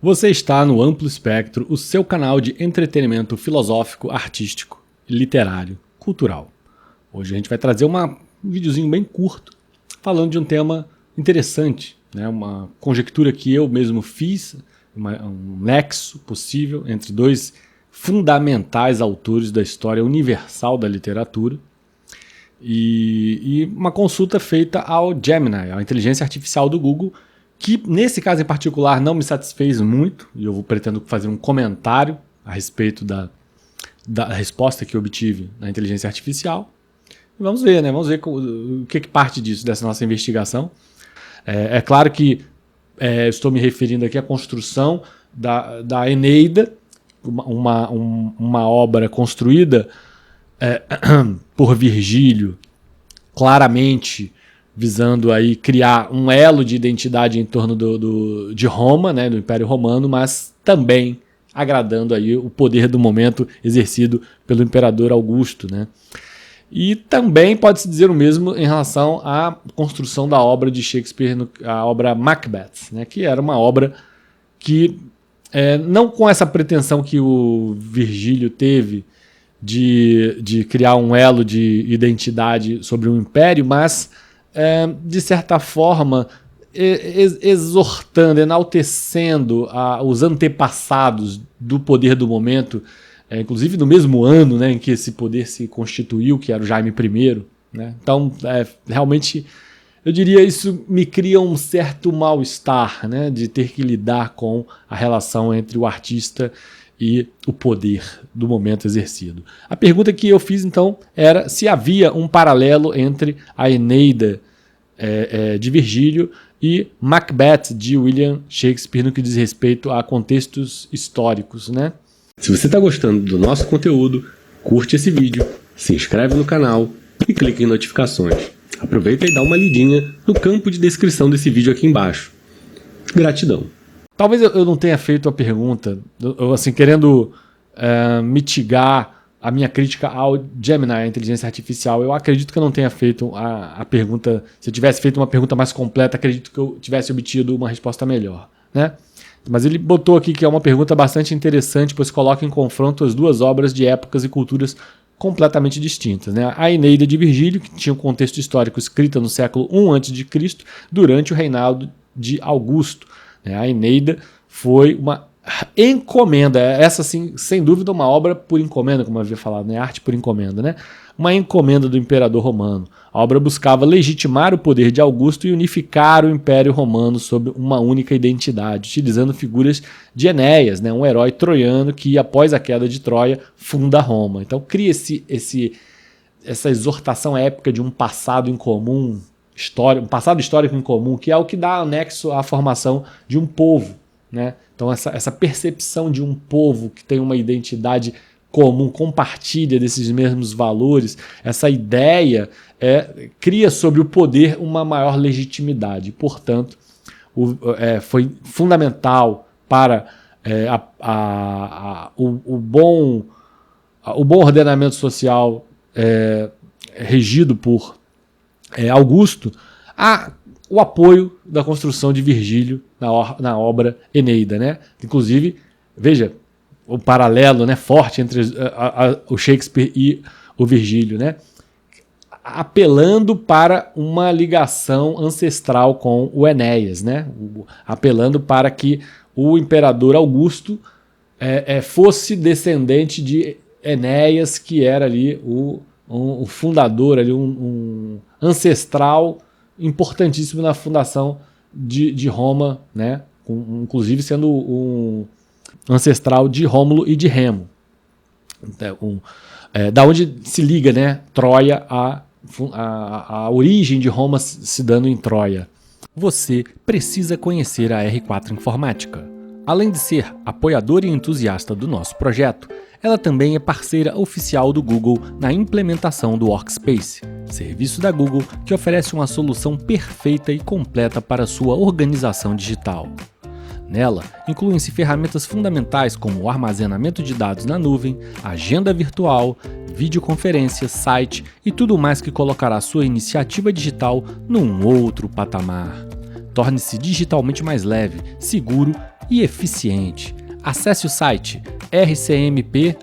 Você está no Amplo Espectro, o seu canal de entretenimento filosófico, artístico, literário, cultural. Hoje a gente vai trazer um videozinho bem curto, falando de um tema interessante, né? Uma conjectura que eu mesmo fiz, um nexo possível entre dois fundamentais autores da história universal da literatura, e uma consulta feita ao Gemini, a inteligência artificial do Google, que nesse caso em particular não me satisfez muito, e eu pretendo fazer um comentário a respeito da resposta que eu obtive na inteligência artificial. E vamos ver, né? Vamos ver o que parte disso, dessa nossa investigação. É claro que estou me referindo aqui à construção da Eneida, uma obra construída por Virgílio, claramente visando aí criar um elo de identidade em torno de Roma, né, do Império Romano, mas também agradando aí o poder do momento exercido pelo imperador Augusto, né? E também pode-se dizer o mesmo em relação à construção da obra de Shakespeare, a obra Macbeth, né, que era uma obra que, não com essa pretensão que o Virgílio teve de criar um elo de identidade sobre um império, mas de certa forma exortando, enaltecendo os antepassados do poder do momento, inclusive no mesmo ano, né, em que esse poder se constituiu, que era o Jaime I, né? Então, realmente, eu diria, isso me cria um certo mal-estar, né, de ter que lidar com a relação entre o artista e o poder do momento exercido. A pergunta que eu fiz, então, era se havia um paralelo entre a Eneida de Virgílio e Macbeth de William Shakespeare no que diz respeito a contextos históricos, né? Se você está gostando do nosso conteúdo, curte esse vídeo, se inscreve no canal e clique em notificações. Aproveita e dá uma lidinha no campo de descrição desse vídeo aqui embaixo. Gratidão. Talvez eu não tenha feito a pergunta, assim, querendo mitigar a minha crítica ao Gemini, a inteligência artificial. Eu acredito que eu não tenha feito a pergunta. Se eu tivesse feito uma pergunta mais completa, acredito que eu tivesse obtido uma resposta melhor, né? Mas ele botou aqui que é uma pergunta bastante interessante, pois coloca em confronto as duas obras de épocas e culturas completamente distintas, né? A Eneida de Virgílio, que tinha um contexto histórico escrita no século I a.C., durante o reinado de Augusto. A Eneida foi uma encomenda, essa sim, sem dúvida, uma obra por encomenda, como eu havia falado, né? Arte por encomenda, né? Uma encomenda do imperador romano. A obra buscava legitimar o poder de Augusto e unificar o Império Romano sob uma única identidade, utilizando figuras de Enéas, né? Um herói troiano que, após a queda de Troia, funda Roma. Então cria essa exortação épica de um passado em comum, um passado histórico em comum, que é o que dá anexo à formação de um povo, né? Então essa percepção de um povo que tem uma identidade comum, compartilha desses mesmos valores, essa ideia cria sobre o poder uma maior legitimidade. Portanto, foi fundamental para o bom ordenamento social regido por Augusto, o apoio da construção de Virgílio na obra Eneida, né? Inclusive, veja, o paralelo, né, forte entre o Shakespeare e o Virgílio, né? Apelando para uma ligação ancestral com o Enéas, né? Apelando para que o imperador Augusto fosse descendente de Enéas, que era ali o fundador, ali, um ancestral importantíssimo na fundação de Roma, né? Inclusive sendo um ancestral de Rômulo e de Remo. Da onde se liga, né, Troia, a origem de Roma se dando em Troia. Você precisa conhecer a R4 Informática. Além de ser apoiador e entusiasta do nosso projeto, ela também é parceira oficial do Google na implementação do Workspace, serviço da Google que oferece uma solução perfeita e completa para a sua organização digital. Nela, incluem-se ferramentas fundamentais como o armazenamento de dados na nuvem, agenda virtual, videoconferência, site e tudo mais que colocará sua iniciativa digital num outro patamar. Torne-se digitalmente mais leve, seguro e eficiente. Acesse o site rcmp.com.br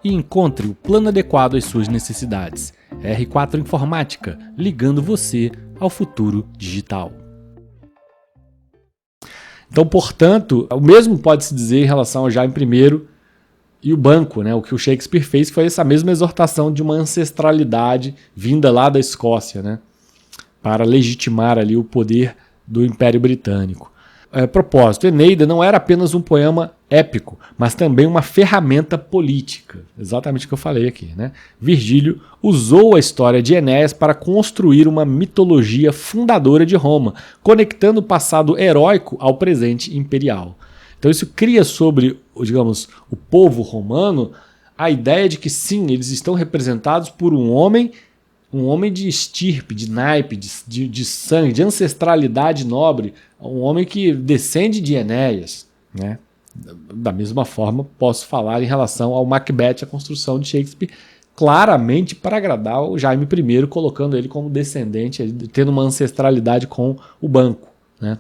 e encontre o plano adequado às suas necessidades. R4 Informática, ligando você ao futuro digital. Então, portanto, o mesmo pode-se dizer em relação ao Jaime I e o banco, né? O que o Shakespeare fez foi essa mesma exortação de uma ancestralidade vinda lá da Escócia, né? Para legitimar ali o poder do Império Britânico. Propósito, Eneida não era apenas um poema épico, mas também uma ferramenta política. Exatamente o que eu falei aqui, né? Virgílio usou a história de Enéas para construir uma mitologia fundadora de Roma, conectando o passado heróico ao presente imperial. Então isso cria sobre, digamos, o povo romano a ideia de que sim, eles estão representados por um homem de estirpe, de naipe, de sangue, de ancestralidade nobre, um homem que descende de Enéas, né? Da mesma forma, posso falar em relação ao Macbeth, a construção de Shakespeare, claramente para agradar o Jaime I, colocando ele como descendente, tendo uma ancestralidade com o banco, né?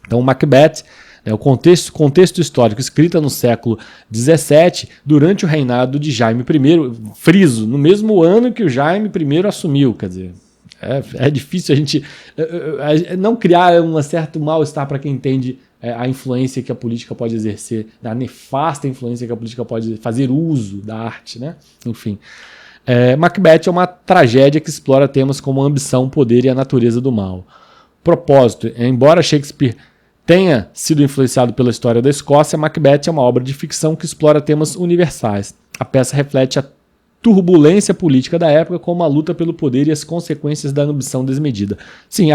Então o Macbeth, o contexto histórico escrita no século XVII, durante o reinado de Jaime I, friso, no mesmo ano que o Jaime I assumiu, quer dizer, é difícil a gente não criar um certo mal-estar para quem entende a influência que a política pode exercer, a nefasta influência que a política pode fazer uso da arte, né? Enfim. Macbeth é uma tragédia que explora temas como a ambição, o poder e a natureza do mal. Propósito, embora Shakespeare tenha sido influenciado pela história da Escócia, Macbeth é uma obra de ficção que explora temas universais. A peça reflete a turbulência política da época como a luta pelo poder e as consequências da ambição desmedida. Sim,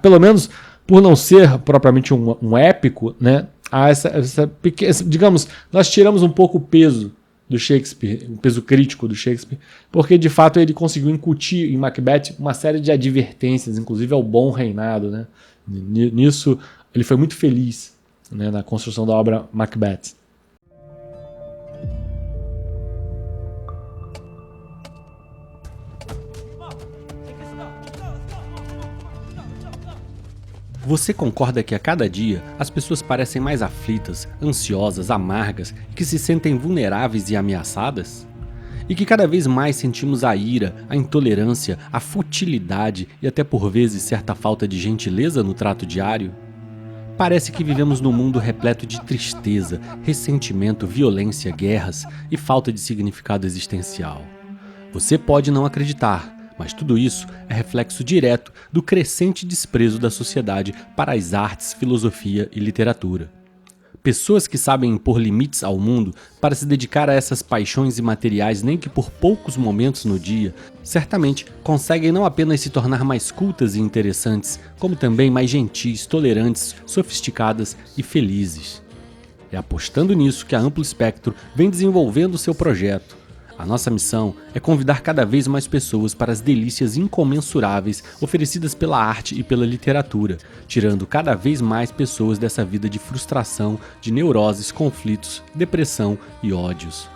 pelo menos por não ser propriamente um épico, né, há essa pequena, digamos, nós tiramos um pouco o peso do Shakespeare, o peso crítico do Shakespeare, porque de fato ele conseguiu incutir em Macbeth uma série de advertências, inclusive ao bom reinado, né? Nisso ele foi muito feliz, né, na construção da obra Macbeth. Você concorda que a cada dia as pessoas parecem mais aflitas, ansiosas, amargas e que se sentem vulneráveis e ameaçadas? E que cada vez mais sentimos a ira, a intolerância, a futilidade e até por vezes certa falta de gentileza no trato diário? Parece que vivemos num mundo repleto de tristeza, ressentimento, violência, guerras e falta de significado existencial. Você pode não acreditar, mas tudo isso é reflexo direto do crescente desprezo da sociedade para as artes, filosofia e literatura. Pessoas que sabem impor limites ao mundo para se dedicar a essas paixões imateriais nem que por poucos momentos no dia, certamente conseguem não apenas se tornar mais cultas e interessantes, como também mais gentis, tolerantes, sofisticadas e felizes. É apostando nisso que a Amplo Espectro vem desenvolvendo seu projeto. A nossa missão é convidar cada vez mais pessoas para as delícias incomensuráveis oferecidas pela arte e pela literatura, tirando cada vez mais pessoas dessa vida de frustração, de neuroses, conflitos, depressão e ódios.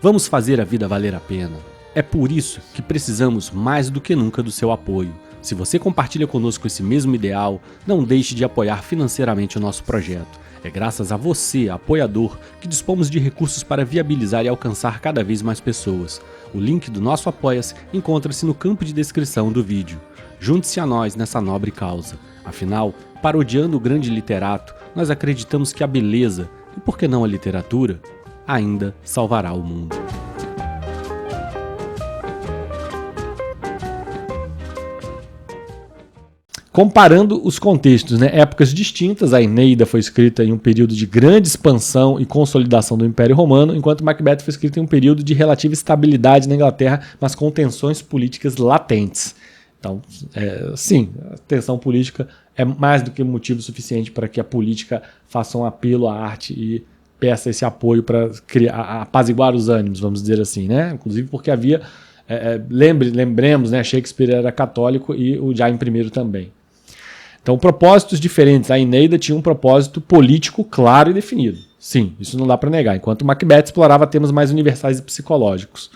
Vamos fazer a vida valer a pena. É por isso que precisamos mais do que nunca do seu apoio. Se você compartilha conosco esse mesmo ideal, não deixe de apoiar financeiramente o nosso projeto. É graças a você, apoiador, que dispomos de recursos para viabilizar e alcançar cada vez mais pessoas. O link do nosso Apoia-se encontra-se no campo de descrição do vídeo. Junte-se a nós nessa nobre causa. Afinal, parodiando o grande literato, nós acreditamos que a beleza, e por que não a literatura, ainda salvará o mundo. Comparando os contextos, né? Épocas distintas, a Eneida foi escrita em um período de grande expansão e consolidação do Império Romano, enquanto Macbeth foi escrita em um período de relativa estabilidade na Inglaterra, mas com tensões políticas latentes. Então, sim, a tensão política é mais do que motivo suficiente para que a política faça um apelo à arte e peça esse apoio para apaziguar os ânimos, vamos dizer assim, né? Inclusive porque havia, lembremos, né? Shakespeare era católico e o Jaime I também. Então, propósitos diferentes. A Eneida tinha um propósito político claro e definido. Sim, isso não dá para negar. Enquanto Macbeth explorava temas mais universais e psicológicos.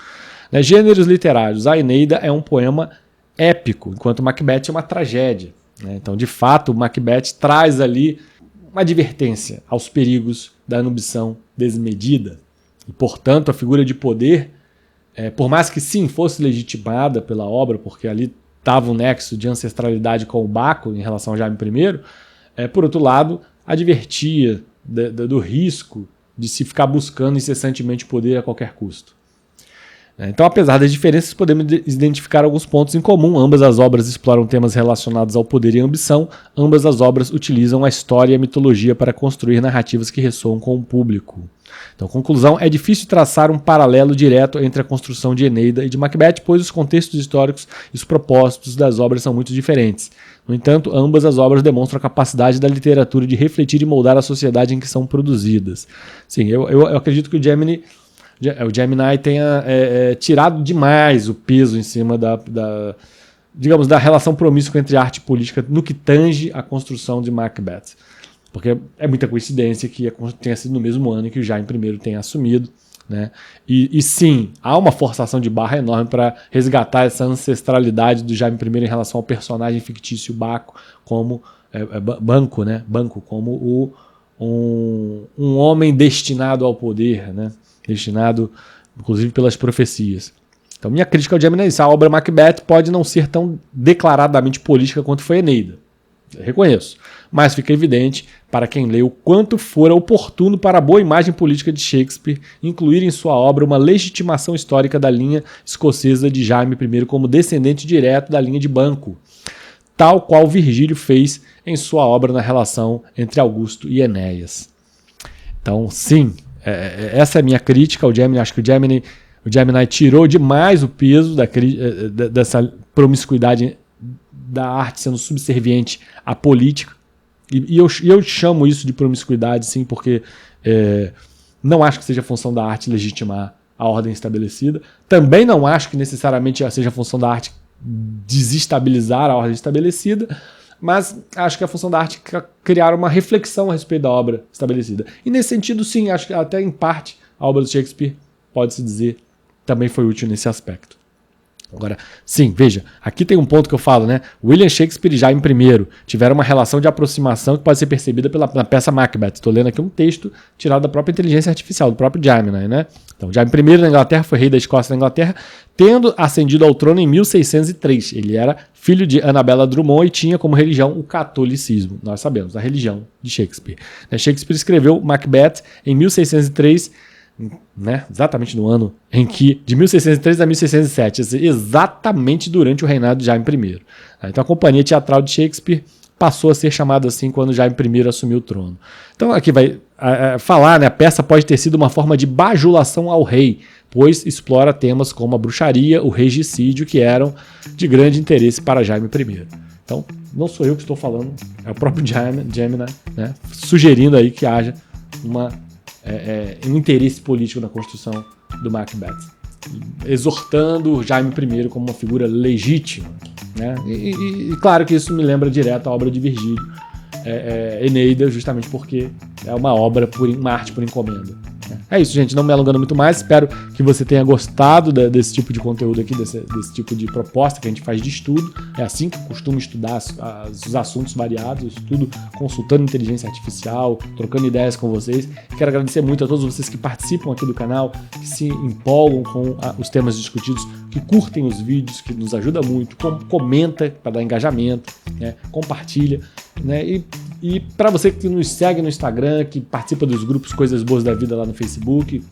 Gêneros literários. A Eneida é um poema épico, enquanto Macbeth é uma tragédia. Então, de fato, o Macbeth traz ali uma advertência aos perigos da ambição desmedida. E, portanto, a figura de poder, por mais que sim fosse legitimada pela obra, porque ali estava um nexo de ancestralidade com o Baco em relação ao Jaime I, por outro lado, advertia do risco de se ficar buscando incessantemente poder a qualquer custo. Então, apesar das diferenças, podemos identificar alguns pontos em comum. Ambas as obras exploram temas relacionados ao poder e à ambição. Ambas as obras utilizam a história e a mitologia para construir narrativas que ressoam com o público. Então, conclusão, é difícil traçar um paralelo direto entre a construção de Eneida e de Macbeth, pois os contextos históricos e os propósitos das obras são muito diferentes. No entanto, ambas as obras demonstram a capacidade da literatura de refletir e moldar a sociedade em que são produzidas. Sim, eu acredito que o Gemini tenha tirado demais o peso em cima digamos, da relação promíscua entre arte e política no que tange a construção de Macbeth. Porque é muita coincidência que tenha sido no mesmo ano em que o Jaime I tenha assumido. Né? E sim, há uma forçação de barra enorme para resgatar essa ancestralidade do Jaime I em relação ao personagem fictício Baco, como Banco, né? Banco, como um homem destinado ao poder, né? Destinado, inclusive, pelas profecias. Então, minha crítica ao Gemini é isso. A obra Macbeth pode não ser tão declaradamente política quanto foi Eneida. Eu reconheço. Mas fica evidente para quem lê o quanto fora oportuno para a boa imagem política de Shakespeare incluir em sua obra uma legitimação histórica da linha escocesa de Jaime I como descendente direto da linha de Banco, tal qual Virgílio fez em sua obra na relação entre Augusto e Enéas. Então, sim, essa é a minha crítica ao Gemini. Acho que o Gemini tirou demais o peso dessa promiscuidade da arte sendo subserviente à política. E eu chamo isso de promiscuidade, sim, porque não acho que seja função da arte legitimar a ordem estabelecida. Também não acho que necessariamente seja função da arte desestabilizar a ordem estabelecida, mas acho que é a função da arte criar uma reflexão a respeito da obra estabelecida. E nesse sentido, sim, acho que até em parte a obra do Shakespeare, pode-se dizer, também foi útil nesse aspecto. Agora, sim, veja, aqui tem um ponto que eu falo, né? William Shakespeare e Jaime I tiveram uma relação de aproximação que pode ser percebida na peça Macbeth. Estou lendo aqui um texto tirado da própria inteligência artificial, do próprio Gemini, né? Então, Jaime I da Inglaterra foi rei da Escócia da Inglaterra, tendo ascendido ao trono em 1603. Ele era filho de Annabella Drummond e tinha como religião o catolicismo. Nós sabemos, a religião de Shakespeare. Shakespeare escreveu Macbeth em 1603, né, exatamente no ano em que, de 1603 a 1607, exatamente durante o reinado de Jaime I. Então a companhia teatral de Shakespeare passou a ser chamada assim quando Jaime I assumiu o trono. Então aqui vai falar, né, a peça pode ter sido uma forma de bajulação ao rei, pois explora temas como a bruxaria, o regicídio, que eram de grande interesse para Jaime I. Então não sou eu que estou falando, é o próprio Gemini, né, sugerindo aí que haja um interesse político na construção do Macbeth, exortando Jaime I como uma figura legítima, né? E claro que isso me lembra direto a obra de Virgílio, Eneida, justamente porque é uma arte por encomenda. É isso, gente, não me alongando muito mais, espero que você tenha gostado desse tipo de conteúdo aqui, desse tipo de proposta que a gente faz de estudo. É assim que eu costumo estudar os assuntos variados, eu estudo consultando inteligência artificial, trocando ideias com vocês. Quero agradecer muito a todos vocês que participam aqui do canal, que se empolgam com os temas discutidos, que curtem os vídeos, que nos ajuda muito, comenta para dar engajamento, né? Compartilha, né? E para você que nos segue no Instagram, que participa dos grupos Coisas Boas da Vida lá no Facebook,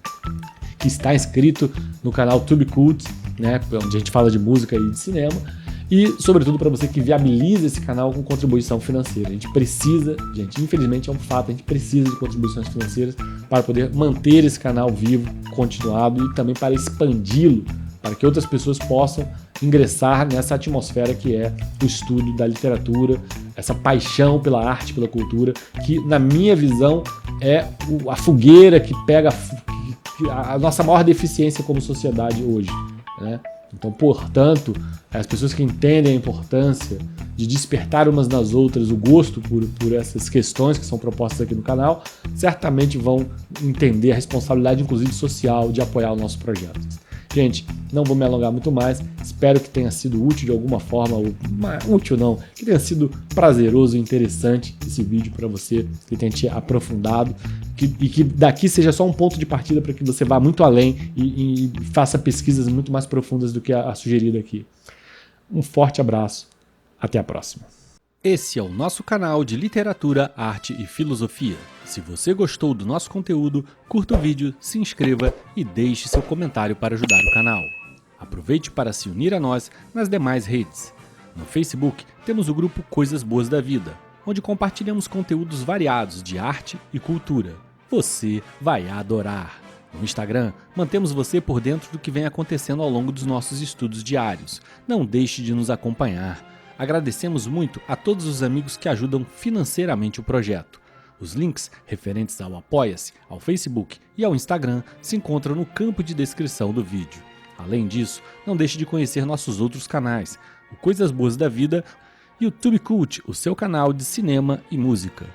que está inscrito no canal Tube Cult, né, onde a gente fala de música e de cinema, e sobretudo para você que viabiliza esse canal com contribuição financeira. A gente precisa, gente, infelizmente é um fato, a gente precisa de contribuições financeiras para poder manter esse canal vivo, continuado, e também para expandi-lo, para que outras pessoas possam ingressar nessa atmosfera que é o estudo da literatura, essa paixão pela arte, pela cultura, que na minha visão é a fogueira que pega a nossa maior deficiência como sociedade hoje, né? Então, portanto, as pessoas que entendem a importância de despertar umas nas outras o gosto por essas questões que são propostas aqui no canal, certamente vão entender a responsabilidade, inclusive social, de apoiar o nosso projeto. Gente, não vou me alongar muito mais, espero que tenha sido útil de alguma forma, útil não, que tenha sido prazeroso e interessante esse vídeo para você, que tenha te aprofundado, e que daqui seja só um ponto de partida para que você vá muito além e faça pesquisas muito mais profundas do que a sugerida aqui. Um forte abraço, até a próxima. Esse é o nosso canal de literatura, arte e filosofia. Se você gostou do nosso conteúdo, curta o vídeo, se inscreva e deixe seu comentário para ajudar o canal. Aproveite para se unir a nós nas demais redes. No Facebook, temos o grupo Coisas Boas da Vida, onde compartilhamos conteúdos variados de arte e cultura. Você vai adorar! No Instagram, mantemos você por dentro do que vem acontecendo ao longo dos nossos estudos diários. Não deixe de nos acompanhar. Agradecemos muito a todos os amigos que ajudam financeiramente o projeto. Os links referentes ao Apoia-se, ao Facebook e ao Instagram se encontram no campo de descrição do vídeo. Além disso, não deixe de conhecer nossos outros canais, o Coisas Boas da Vida e o Tube Cult, o seu canal de cinema e música.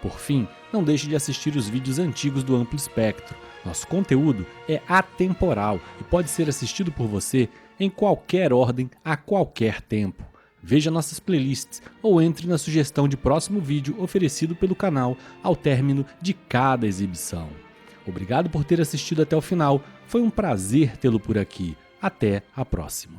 Por fim, não deixe de assistir os vídeos antigos do Amplo Espectro. Nosso conteúdo é atemporal e pode ser assistido por você em qualquer ordem, a qualquer tempo. Veja nossas playlists ou entre na sugestão de próximo vídeo oferecido pelo canal ao término de cada exibição. Obrigado por ter assistido até o final, foi um prazer tê-lo por aqui. Até a próxima.